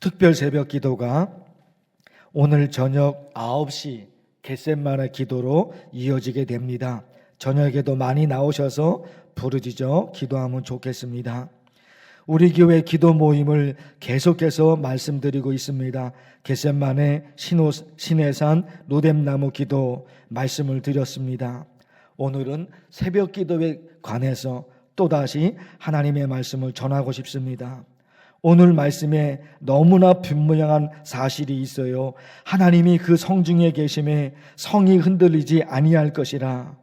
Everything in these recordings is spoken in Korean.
특별 새벽 기도가 오늘 저녁 9시 겟셋마네 기도로 이어지게 됩니다. 저녁에도 많이 나오셔서 부르짖어 기도하면 좋겠습니다. 우리 교회 기도 모임을 계속해서 말씀드리고 있습니다. 겟셋마네 시내산 로뎀나무 기도 말씀을 드렸습니다. 오늘은 새벽 기도에 관해서 또다시 하나님의 말씀을 전하고 싶습니다. 오늘 말씀에 너무나 분명한 사실이 있어요. 하나님이 그 성중에 계심에 성이 흔들리지 아니할 것이라.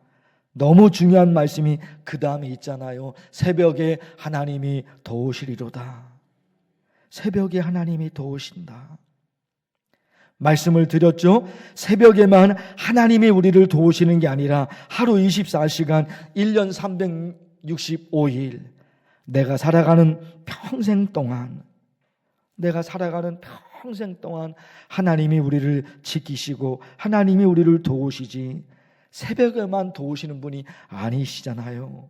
너무 중요한 말씀이 그 다음에 있잖아요. 새벽에 하나님이 도우시리로다. 새벽에 하나님이 도우신다. 말씀을 드렸죠. 새벽에만 하나님이 우리를 도우시는 게 아니라 하루 24시간 1년 365일 내가 살아가는 평생 동안 하나님이 우리를 지키시고 하나님이 우리를 도우시지 새벽에만 도우시는 분이 아니시잖아요.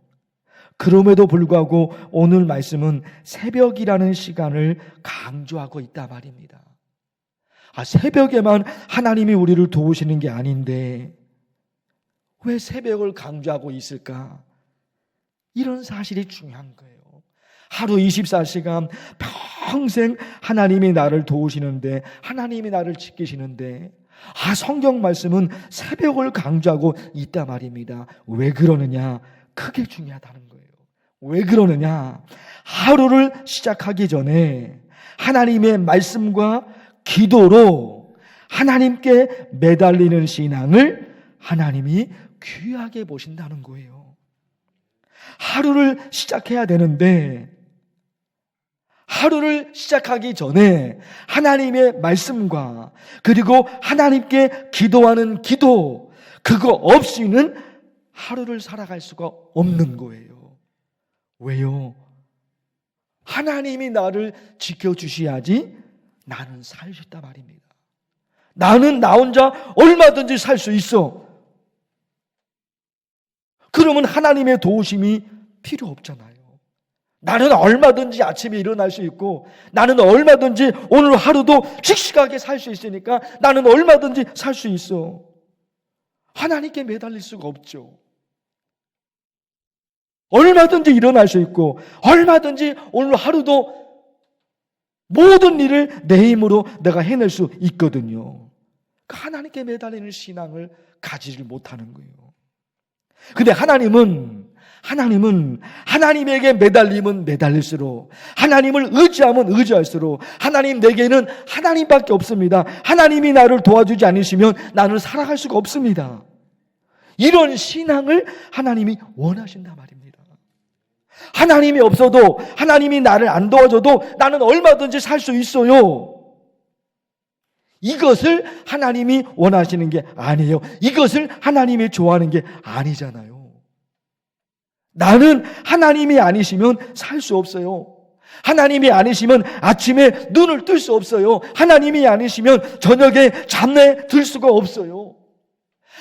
그럼에도 불구하고 오늘 말씀은 새벽이라는 시간을 강조하고 있단 말입니다. 새벽에만 하나님이 우리를 도우시는 게 아닌데 왜 새벽을 강조하고 있을까? 이런 사실이 중요한 거예요. 하루 24시간 평생 하나님이 나를 도우시는데 하나님이 나를 지키시는데 성경 말씀은 새벽을 강조하고 있단 말입니다. 왜 그러느냐? 크게 중요하다는 거예요. 왜 그러느냐? 하루를 시작하기 전에 하나님의 말씀과 기도로 하나님께 매달리는 신앙을 하나님이 귀하게 보신다는 거예요. 하루를 시작해야 되는데 하루를 시작하기 전에 하나님의 말씀과 그리고 하나님께 기도하는 기도 그거 없이는 하루를 살아갈 수가 없는 거예요. 왜요? 하나님이 나를 지켜주셔야지 나는 살 수 있단 말입니다. 나는 나 혼자 얼마든지 살 수 있어. 그러면 하나님의 도우심이 필요 없잖아요. 나는 얼마든지 아침에 일어날 수 있고 나는 얼마든지 오늘 하루도 씩씩하게 살 수 있으니까 나는 얼마든지 살 수 있어. 하나님께 매달릴 수가 없죠. 얼마든지 일어날 수 있고 얼마든지 오늘 하루도 모든 일을 내 힘으로 내가 해낼 수 있거든요. 하나님께 매달리는 신앙을 가지를 못하는 거예요. 근데 하나님은 하나님에게 매달리면 매달릴수록 하나님을 의지하면 의지할수록 하나님 내게는 하나님밖에 없습니다. 하나님이 나를 도와주지 않으시면 나는 살아갈 수가 없습니다. 이런 신앙을 하나님이 원하신단 말입니다. 하나님이 없어도 하나님이 나를 안 도와줘도 나는 얼마든지 살 수 있어요. 이것을 하나님이 원하시는 게 아니에요. 이것을 하나님이 좋아하는 게 아니잖아요. 나는 하나님이 아니시면 살 수 없어요. 하나님이 아니시면 아침에 눈을 뜰 수 없어요. 하나님이 아니시면 저녁에 잠에 들 수가 없어요.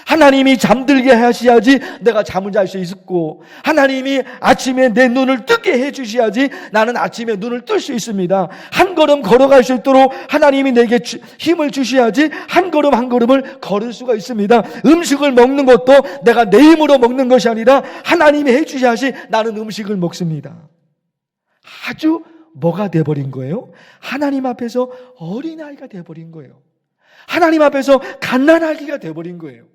하나님이 잠들게 하셔야지 내가 잠을 잘 수 있고 하나님이 아침에 내 눈을 뜨게 해주셔야지 나는 아침에 눈을 뜰 수 있습니다. 한 걸음 걸어갈 수 있도록 하나님이 내게 힘을 주셔야지 한 걸음 한 걸음을 걸을 수가 있습니다. 음식을 먹는 것도 내가 내 힘으로 먹는 것이 아니라 하나님이 해주셔야지 나는 음식을 먹습니다. 아주 뭐가 돼버린 거예요? 하나님 앞에서 어린아이가 돼버린 거예요. 하나님 앞에서 갓난아기가 돼버린 거예요.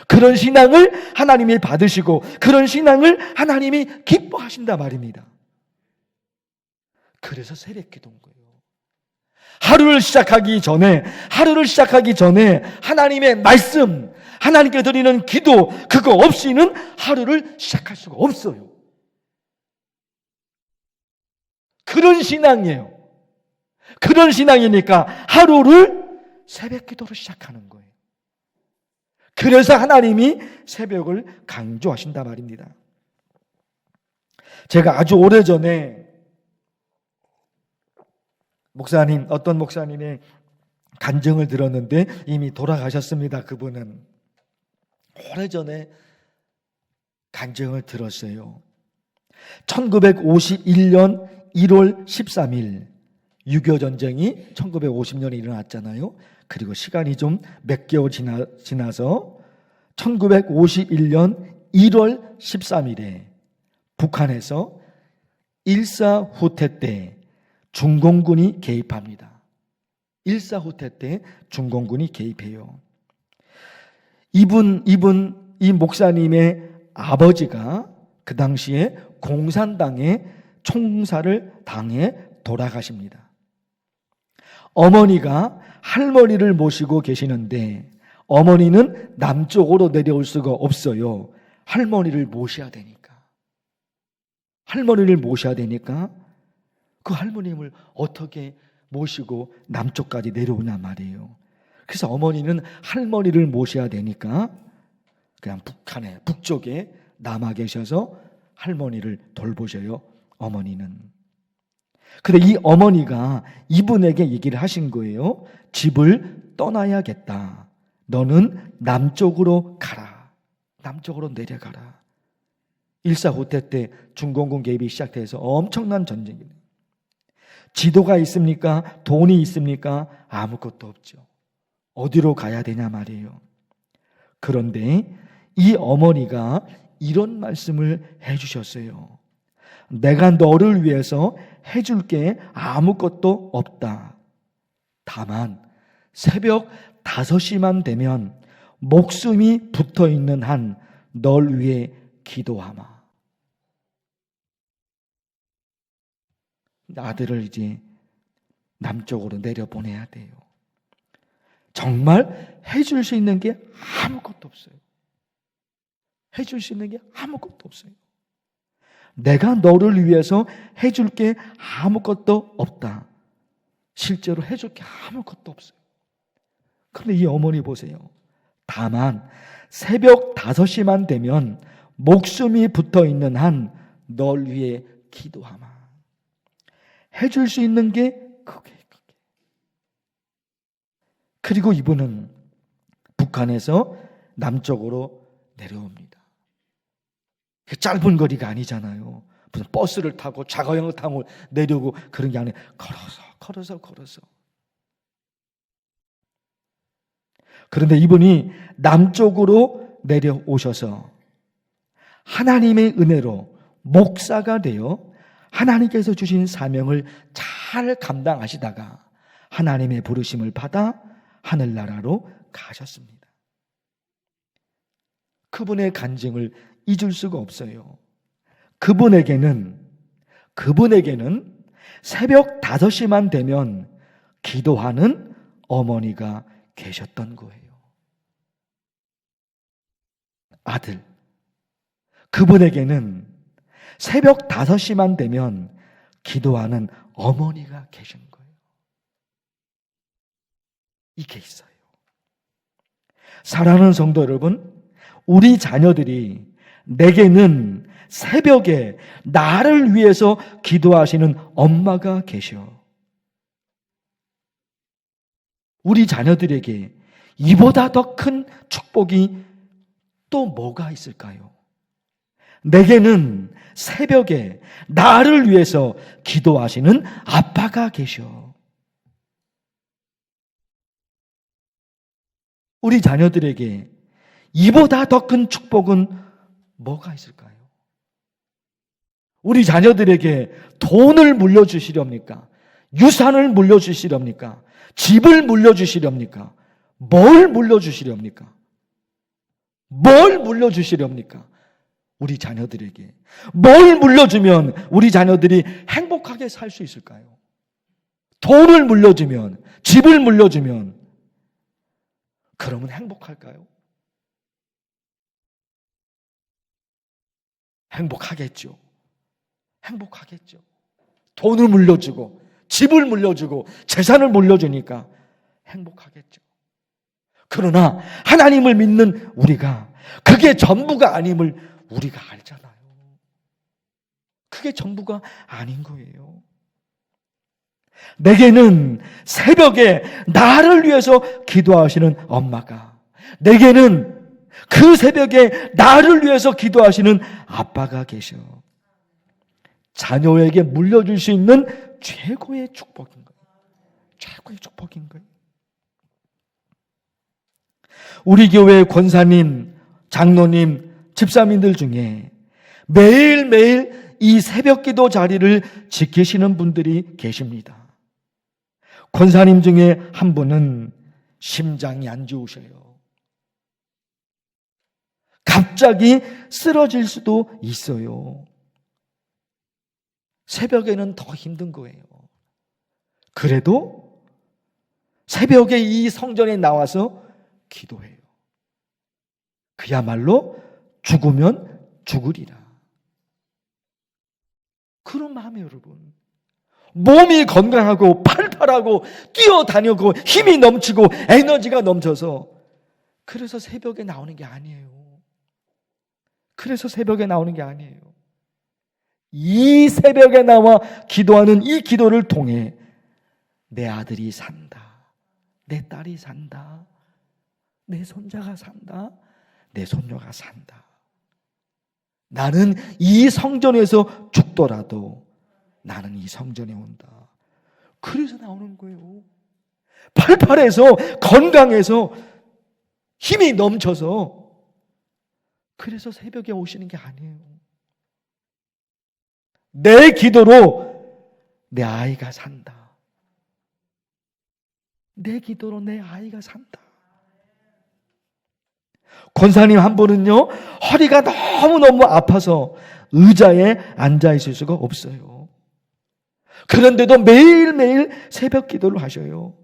그런 신앙을 하나님이 받으시고 그런 신앙을 하나님이 기뻐하신단 말입니다. 그래서 새벽 기도인 거예요. 하루를 시작하기 전에 하나님의 말씀, 하나님께 드리는 기도 그거 없이는 하루를 시작할 수가 없어요. 그런 신앙이에요. 그런 신앙이니까 하루를 새벽 기도로 시작하는 거예요. 그래서 하나님이 새벽을 강조하신단 말입니다. 제가 아주 오래전에 어떤 목사님의 간증을 들었는데 이미 돌아가셨습니다. 그분은 오래전에 간증을 들었어요. 1951년 1월 13일 6.25 전쟁이 1950년에 일어났잖아요. 그리고 시간이 좀 몇 개월 지나서 1951년 1월 13일에 북한에서 일사후퇴 때 중공군이 개입합니다. 일사후퇴 때 중공군이 개입해요. 이 목사님의 아버지가 그 당시에 공산당의 총살을 당해 돌아가십니다. 어머니가 할머니를 모시고 계시는데 어머니는 남쪽으로 내려올 수가 없어요. 할머니를 모셔야 되니까. 그 할머님을 어떻게 모시고 남쪽까지 내려오냐 말이에요. 그래서 어머니는 할머니를 모셔야 되니까 그냥 북쪽에 남아 계셔서 할머니를 돌보셔요. 어머니는. 근데 이 어머니가 이분에게 얘기를 하신 거예요. 집을 떠나야겠다. 너는 남쪽으로 가라. 남쪽으로 내려가라. 일사후퇴 때 중공군 개입이 시작돼서 엄청난 전쟁이에요. 지도가 있습니까? 돈이 있습니까? 아무것도 없죠. 어디로 가야 되냐 말이에요. 그런데 이 어머니가 이런 말씀을 해주셨어요. 내가 너를 위해서 해줄 게 아무것도 없다. 다만 새벽 5시만 되면 목숨이 붙어있는 한 널 위해 기도하마. 아들을 이제 남쪽으로 내려보내야 돼요. 정말 해줄 수 있는 게 아무것도 없어요. 해줄 수 있는 게 아무것도 없어요. 내가 너를 위해서 해줄 게 아무것도 없다. 실제로 해줄 게 아무것도 없어요. 그런데 이 어머니 보세요. 다만 새벽 5시만 되면 목숨이 붙어있는 한 널 위해 기도하마. 해줄 수 있는 게 그게. 그리고 이분은 북한에서 남쪽으로 내려옵니다. 짧은 거리가 아니잖아요. 무슨 버스를 타고 자가용을 타고 내려오고 그런 게 아니에요. 걸어서. 그런데 이분이 남쪽으로 내려오셔서 하나님의 은혜로 목사가 되어 하나님께서 주신 사명을 잘 감당하시다가 하나님의 부르심을 받아 하늘나라로 가셨습니다. 그분의 간증을 잊을 수가 없어요. 그분에게는 새벽 5시만 되면 기도하는 어머니가 계셨던 거예요. 아들. 그분에게는 새벽 5시만 되면 기도하는 어머니가 계신 거예요. 이게 있어요. 사랑하는 성도 여러분, 우리 자녀들이 내게는 새벽에 나를 위해서 기도하시는 엄마가 계셔. 우리 자녀들에게 이보다 더 큰 축복이 또 뭐가 있을까요? 내게는 새벽에 나를 위해서 기도하시는 아빠가 계셔. 우리 자녀들에게 이보다 더 큰 축복은 뭐가 있을까요? 우리 자녀들에게 돈을 물려주시렵니까? 유산을 물려주시렵니까? 집을 물려주시렵니까? 뭘 물려주시렵니까? 뭘 물려주시렵니까? 우리 자녀들에게 뭘 물려주면 우리 자녀들이 행복하게 살 수 있을까요? 돈을 물려주면, 집을 물려주면 그러면 행복할까요? 행복하겠죠. 돈을 물려주고 집을 물려주고 재산을 물려주니까 행복하겠죠. 그러나 하나님을 믿는 우리가 그게 전부가 아님을 우리가 알잖아요. 그게 전부가 아닌 거예요. 내게는 새벽에 나를 위해서 기도하시는 엄마가, 내게는 그 새벽에 나를 위해서 기도하시는 아빠가 계셔. 자녀에게 물려줄 수 있는 최고의 축복인 거예요. 최고의 축복인 거예요. 우리 교회 권사님, 장로님, 집사님들 중에 매일매일 이 새벽기도 자리를 지키시는 분들이 계십니다. 권사님 중에 한 분은 심장이 안 좋으셔요. 갑자기 쓰러질 수도 있어요. 새벽에는 더 힘든 거예요. 그래도 새벽에 이 성전에 나와서 기도해요. 그야말로 죽으면 죽으리라. 그런 마음이에요, 여러분. 몸이 건강하고 팔팔하고 뛰어다니고 힘이 넘치고 에너지가 넘쳐서 그래서 새벽에 나오는 게 아니에요. 그래서 새벽에 나오는 게 아니에요. 이 새벽에 나와 기도하는 이 기도를 통해 내 아들이 산다. 내 딸이 산다. 내 손자가 산다. 내 손녀가 산다. 나는 이 성전에서 죽더라도 나는 이 성전에 온다. 그래서 나오는 거예요. 팔팔해서 건강해서 힘이 넘쳐서 그래서 새벽에 오시는 게 아니에요. 내 기도로 내 아이가 산다. 내 기도로 내 아이가 산다. 권사님 한 분은요, 허리가 너무너무 아파서 의자에 앉아있을 수가 없어요. 그런데도 매일매일 새벽 기도를 하셔요.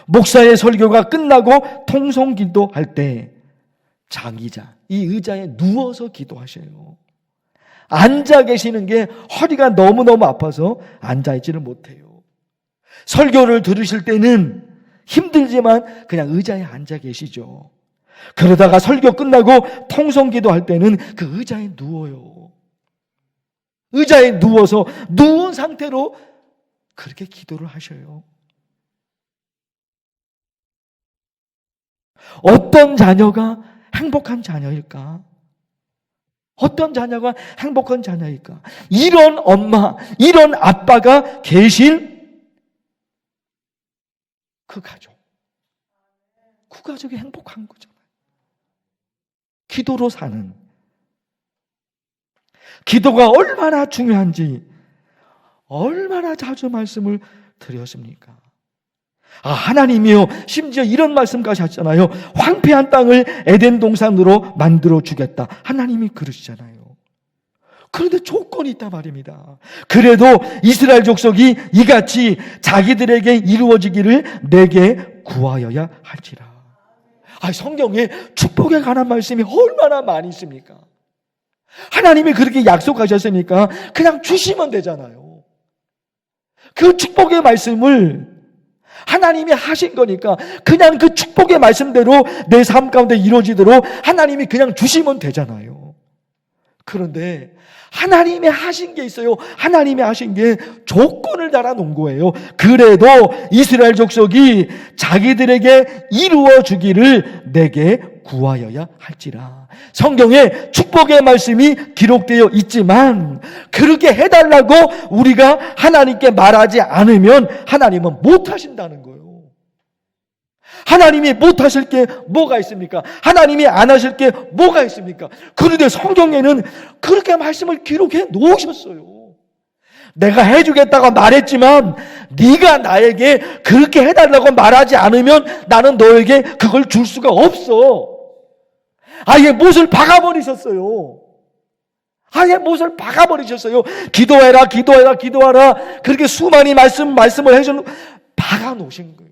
목사의 설교가 끝나고 통성 기도할 때 장의자, 이 의자에 누워서 기도하셔요. 앉아 계시는 게 허리가 너무너무 아파서 앉아있지를 못해요. 설교를 들으실 때는 힘들지만 그냥 의자에 앉아 계시죠. 그러다가 설교 끝나고 통성 기도할 때는 그 의자에 누워요. 의자에 누워서 누운 상태로 그렇게 기도를 하셔요. 어떤 자녀가 행복한 자녀일까? 어떤 자녀가 행복한 자녀일까? 이런 엄마, 이런 아빠가 계신 그 가족. 그 가족이 행복한 거잖아요. 기도로 사는. 기도가 얼마나 중요한지 얼마나 자주 말씀을 드렸습니까? 하나님이요, 심지어 이런 말씀까지 하셨잖아요. 황폐한 땅을 에덴 동산으로 만들어 주겠다. 하나님이 그러시잖아요. 그런데 조건이 있단 말입니다. 그래도 이스라엘 족속이 이같이 자기들에게 이루어지기를 내게 구하여야 할지라. 성경에 축복에 관한 말씀이 얼마나 많이 있습니까? 하나님이 그렇게 약속하셨으니까 그냥 주시면 되잖아요. 그 축복의 말씀을 하나님이 하신 거니까 그냥 그 축복의 말씀대로 내 삶 가운데 이루어지도록 하나님이 그냥 주시면 되잖아요. 그런데 하나님이 하신 게 있어요. 하나님이 하신 게 조건을 달아 놓은 거예요. 그래도 이스라엘 족속이 자기들에게 이루어 주기를 내게 구하여야 할지라. 성경에 축복의 말씀이 기록되어 있지만 그렇게 해달라고 우리가 하나님께 말하지 않으면 하나님은 못 하신다는 거예요. 하나님이 못 하실 게 뭐가 있습니까? 하나님이 안 하실 게 뭐가 있습니까? 그런데 성경에는 그렇게 말씀을 기록해 놓으셨어요. 내가 해주겠다고 말했지만 네가 나에게 그렇게 해달라고 말하지 않으면 나는 너에게 그걸 줄 수가 없어. 아예 못을 박아버리셨어요. 아예 못을 박아버리셨어요. 기도해라, 기도해라, 기도하라. 그렇게 수많이 말씀을 해서 박아놓으신 거예요.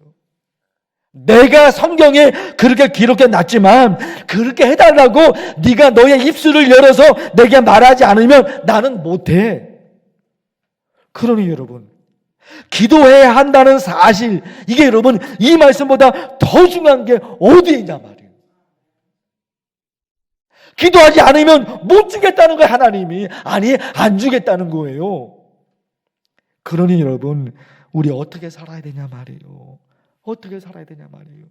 내가 성경에 그렇게 기록해 놨지만 그렇게 해달라고 네가 너의 입술을 열어서 내게 말하지 않으면 나는 못해. 그러니 여러분, 기도해야 한다는 사실, 이게 여러분 이 말씀보다 더 중요한 게 어디에 있냐 말이에요. 기도하지 않으면 못 주겠다는 거예요. 하나님이. 아니, 안 주겠다는 거예요. 그러니 여러분, 우리 어떻게 살아야 되냐 말이에요. 어떻게 살아야 되냐 말이에요.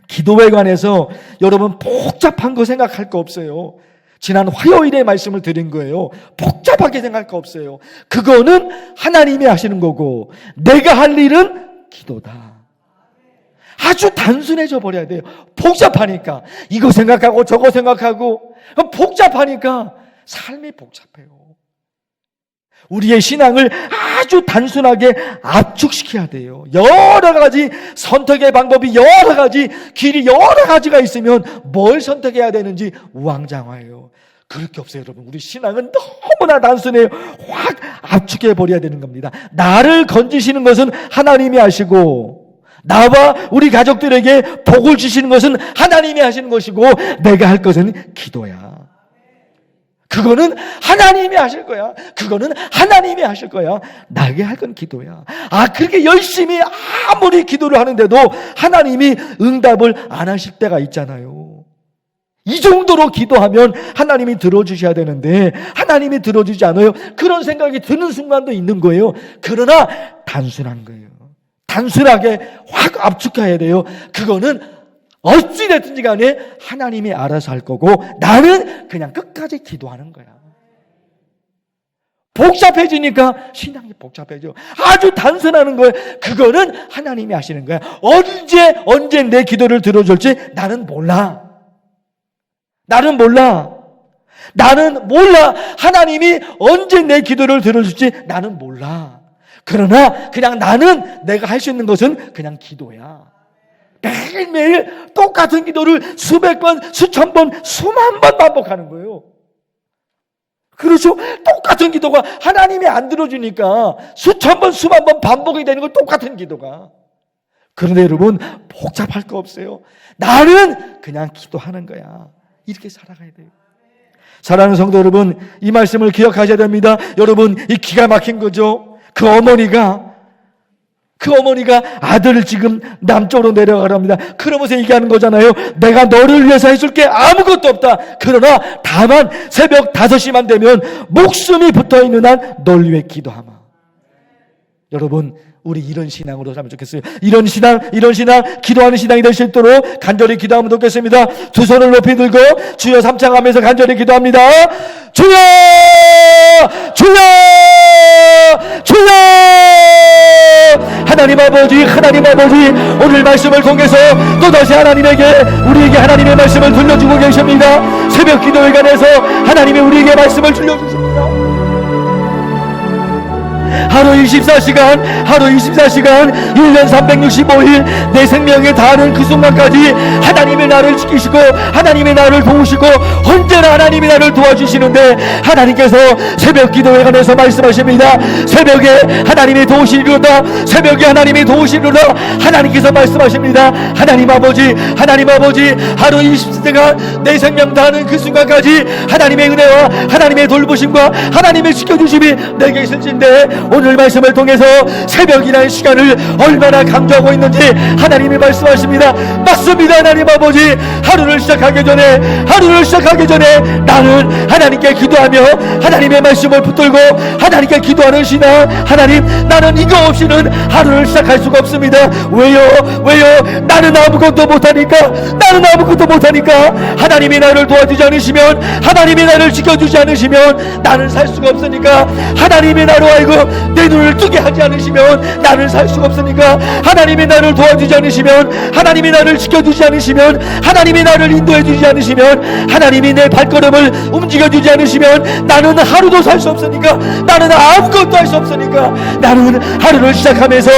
기도에 관해서 여러분 복잡한 거 생각할 거 없어요. 지난 화요일에 말씀을 드린 거예요. 복잡하게 생각할 거 없어요. 그거는 하나님이 하시는 거고 내가 할 일은 기도다. 아주 단순해져 버려야 돼요. 복잡하니까 이거 생각하고 저거 생각하고 복잡하니까 삶이 복잡해요. 우리의 신앙을 아주 단순하게 압축시켜야 돼요. 여러 가지 선택의 방법이 여러 가지 길이 여러 가지가 있으면 뭘 선택해야 되는지 우왕좌왕해요. 그럴 게 없어요, 여러분. 우리 신앙은 너무나 단순해요. 확 압축해 버려야 되는 겁니다. 나를 건지시는 것은 하나님이 하시고 나와 우리 가족들에게 복을 주시는 것은 하나님이 하시는 것이고 내가 할 것은 기도야. 그거는 하나님이 하실 거야. 그거는 하나님이 하실 거야. 나에게 할 건 기도야. 그렇게 열심히 아무리 기도를 하는데도 하나님이 응답을 안 하실 때가 있잖아요. 이 정도로 기도하면 하나님이 들어주셔야 되는데 하나님이 들어주지 않아요. 그런 생각이 드는 순간도 있는 거예요. 그러나 단순한 거예요. 단순하게 확 압축해야 돼요. 그거는 어찌됐든지 간에 하나님이 알아서 할 거고 나는 그냥 끝까지 기도하는 거야. 복잡해지니까 신앙이 복잡해져. 아주 단순한 거예요. 그거는 하나님이 하시는 거야. 언제 내 기도를 들어줄지 나는 몰라. 나는 몰라. 하나님이 언제 내 기도를 들어줄지 나는 몰라. 그러나 그냥 나는 내가 할 수 있는 것은 그냥 기도야. 매일매일 똑같은 기도를 수백 번, 수천 번, 수만 번 반복하는 거예요. 그렇죠? 똑같은 기도가 하나님이 안 들어주니까 수천 번, 수만 번 반복이 되는 건 똑같은 기도가. 그런데 여러분, 복잡할 거 없어요. 나는 그냥 기도하는 거야. 이렇게 살아가야 돼요. 사랑하는 성도 여러분, 이 말씀을 기억하셔야 됩니다. 여러분, 이 기가 막힌 거죠. 그 어머니가 아들을 지금 남쪽으로 내려가랍니다. 그러면서 얘기하는 거잖아요. 내가 너를 위해서 해줄 게 아무것도 없다. 그러나 다만 새벽 5시만 되면 목숨이 붙어있는 한 널 위해 기도하마. 여러분, 우리 이런 신앙으로 살면 좋겠어요. 이런 신앙, 기도하는 신앙이 될 수 있도록 간절히 기도하면 좋겠습니다. 두 손을 높이 들고 주여 삼창하면서 간절히 기도합니다. 주여! 주여! 주여! 하나님 아버지, 오늘 말씀을 통해서 또다시 우리에게 하나님의 말씀을 들려주고 계십니다. 새벽 기도에 관해서 하나님이 우리에게 말씀을 들려주십니다. 하루 24시간 1년 365일 내 생명에 닿는 그 순간까지 하나님이 나를 지키시고 하나님이 나를 도우시고 언제나 하나님이 나를 도와주시는데 하나님께서 새벽 기도에 관해서 말씀하십니다. 새벽에 하나님이 도우시리로다. 새벽에 하나님이 도우시리로다. 하나님께서 말씀하십니다. 하나님 아버지 하루 24시간 내 생명 닿는 그 순간까지 하나님의 은혜와 하나님의 돌보심과 하나님의 지켜주심이 내게 있을진데 오늘 말씀을 통해서 새벽이라는 시간을 얼마나 강조하고 있는지 하나님이 말씀하십니다. 맞습니다. 하나님 아버지, 하루를 시작하기 전에 나는 하나님께 기도하며 하나님의 말씀을 붙들고 하나님께 기도하는 신앙. 하나님, 나는 이거 없이는 하루를 시작할 수가 없습니다. 왜요? 나는 아무것도 못하니까 하나님이 나를 도와주지 않으시면, 하나님이 나를 지켜주지 않으시면 나는 살 수가 없으니까, 하나님이 나로 하여금 내 눈을 뜨게 하지 않으시면 나는 살 수가 없으니까, 하나님이 나를 도와주지 않으시면, 하나님이 나를 지켜주지 않으시면, 하나님이 나를 인도해주지 않으시면, 하나님이 내 발걸음을 움직여주지 않으시면 나는 하루도 살 수 없으니까, 나는 아무것도 할 수 없으니까, 나는 하루를 시작하면서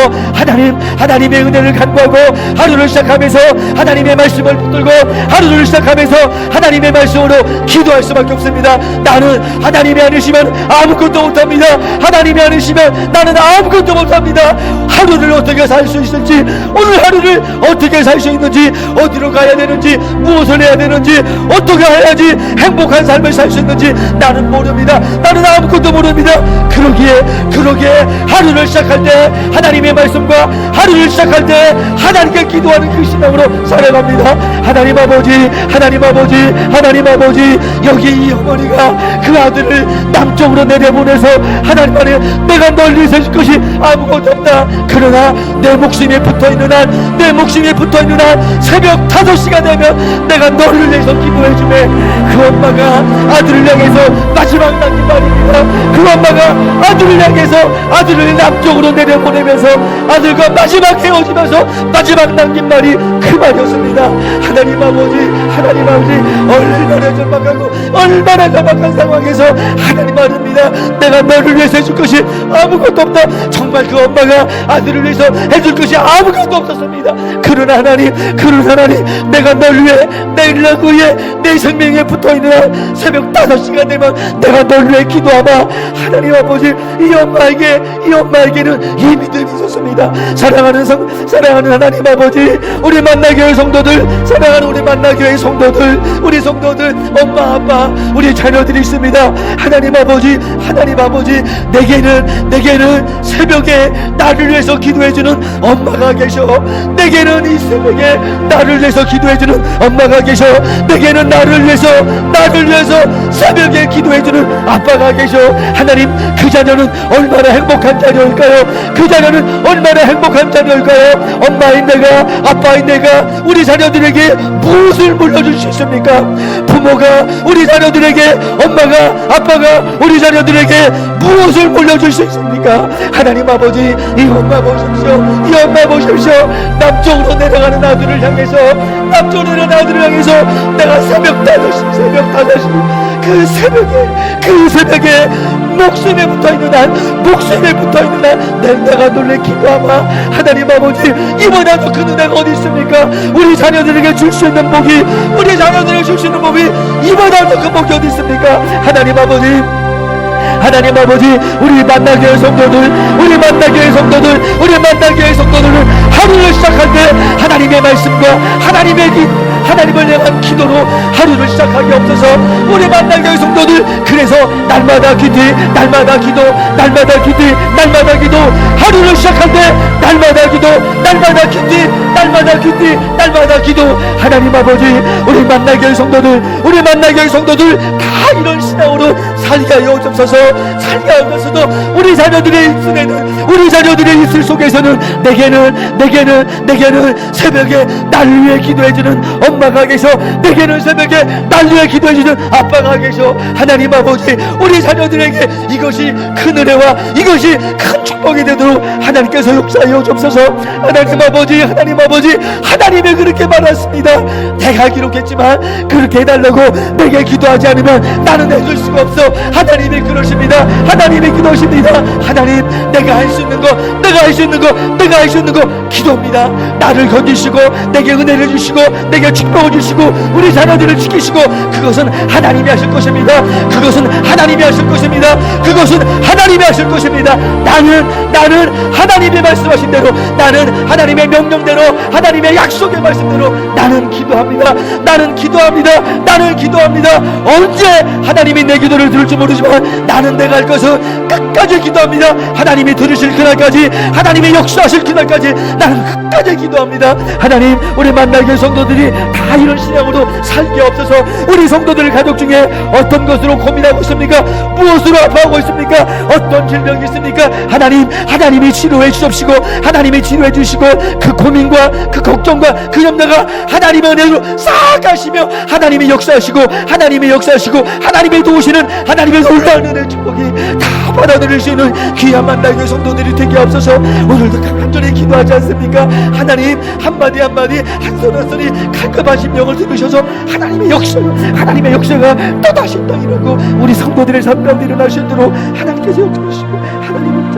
하나님의 은혜를 간구하고, 하루를 시작하면서 하나님의 말씀을 붙들고, 하루를 시작하면서 하나님의 말씀으로 기도할 수밖에 없습니다. 나는 하나님이 아니시면 아무것도 못합니다. 하나님이 아니시면 나는 아무것도 못합니다. 하루를 어떻게 살 수 있을지, 오늘 하루를 어떻게 살 수 있는지, 어디로 가야 되는지, 무엇을 해야 되는지, 어떻게 해야지 행복한 삶을 살 수 있는지 나는 모릅니다. 나는 아무것도 모릅니다. 그러기에 하루를 시작할 때 하나님의 말씀과 하루를 시작할 때 하나님께 기도하는 그 신앙으로 살아갑니다. 하나님 아버지, 여기 이 어머니가 그 아들을 남쪽으로 내려보내서 하나님 안에 내가 널 위해서 해줄 것이 아무것도 없다. 그러나 내 목숨이 붙어있는 한 새벽 5시가 되면 내가 너를 위해서 기도해주매 그 엄마가 아들을 향해서 마지막 남긴 말입니다. 그 엄마가 아들을 향해서 아들을 남쪽으로 내려보내면서 아들과 마지막 헤어지면서 마지막 남긴 말이 그 말이었습니다. 하나님 아버지, 하나님 아버지, 얼마나 절박하고 얼마나 절박한 상황에서 하나님 말입니다. 내가 너를 위해서 해줄 것이 아무것도 없다. 정말 그 엄마가 아들을 위해서 해줄 것이 아무것도 없었습니다. 그러나 하나님, 내가 널 위해, 내 인력 위해, 내 생명에 붙어있는 한 새벽 5시간 되면 내가 널 위해 기도하마. 하나님 아버지, 이 엄마에게는 이 믿음이 있었습니다. 사랑하는 하나님 아버지, 우리 만나교회 성도들, 사랑하는 우리 만나교회 성도들, 우리 성도들, 엄마 아빠, 우리 자녀들이 있습니다. 하나님 아버지, 내게는 새벽에 나를 위해서 기도해주는 엄마가 계셔. 내게는 이 새벽에 나를 위해서 기도해주는 엄마가 계셔. 내게는 나를 위해서 새벽에 기도해주는 아빠가 계셔. 하나님, 그 자녀는 얼마나 행복한 자녀일까요? 그 자녀는 얼마나 행복한 자녀일까요? 엄마인 내가, 아빠인 내가 우리 자녀들에게 무엇을 물려줄 수 있습니까? 부모가 우리 자녀들에게, 엄마가, 아빠가 우리 자녀들에게 무엇을 물려줄 수 있습니까? 하나님 아버지, 이 엄마 보십시오. 남쪽으로 내려가는 아들을 향해서, 내가 새벽 5시 그 새벽에 목숨에 붙어있는 한 내가 놀래 기도하마. 하나님 아버지, 이보다도 그 은혜가 어디 있습니까? 우리 자녀들에게 줄 수 있는 복이, 이보다도 그 복이 어디 있습니까? 하나님 아버지, 우리 만나교회 성도들은 하루를 시작할 때 하나님의 말씀과 하나님을 향한 기도로 하루를 시작하기 없어서 우리 만나교회 성도들, 그래서 날마다 기도, 하루를 시작할 때 날마다 기도. 하나님 아버지, 우리 만나교회 성도들 다 이런 신앙으로 살게 하여 주옵소서. 우리 자녀들의 입술 속에서는 내게는 새벽에 나를 위해 기도해주는 엄마가 계셔. 내게는 새벽에 나를 위해 기도해주는 아빠가 계셔. 하나님 아버지, 우리 자녀들에게 이것이 큰 은혜와 이것이 큰 축복이 되도록 하나님께서 역사하여 주옵소서. 하나님 아버지, 하나님이 그렇게 말했습니다. 내가 기록했지만 그렇게 해달라고 내게 기도하지 않으면 나는 해줄 수가 없어. 하나님이 그러십니다. 하나님, 내가 할 수 있는 거 기도입니다. 나를 건지시고 내게 은혜를 주시고 내게 축복을 주시고 우리 자녀들을 지키시고, 그것은 하나님이 하실 것입니다. 나는 하나님이 말씀하신 대로, 나는 하나님의 명령대로, 하나님의 약속의 말씀대로 나는 기도합니다. 언제 하나님이 내 기도를 들을지 모르지만 나는 내가 할 것은 끝까지 기도합니다. 하나님이 들으실 그날까지, 하나님이 역사하실 그날까지 나는 끝까지 기도합니다. 하나님, 우리 만나교회 성도들이 다 이런 신앙으로 살게 없어서 우리 성도들 가족 중에 어떤 것으로 고민하고 있습니까? 무엇으로 아파하고 있습니까? 어떤 질병이 있습니까? 하나님이 치료해 주십시고, 그 고민과 그 걱정과 그 염려가 하나님의 은혜로 싹 가시며 하나님이 역사하시고 하나님이 도우시는 하나님의 놀라운 은혜 축복이 다 받아들일 수 있는 귀한 만나교회 성도들이 되게 없어서 오늘도 간절히 기도하지 않습니까? 하나님, 한마디 한 소리 깔끔한 심령을 들으셔서 하나님의 역사가 또다시 땅이라고 우리 성도들의 삶 가운데 일어나시도록 하나님께서 역사하시고 하나님을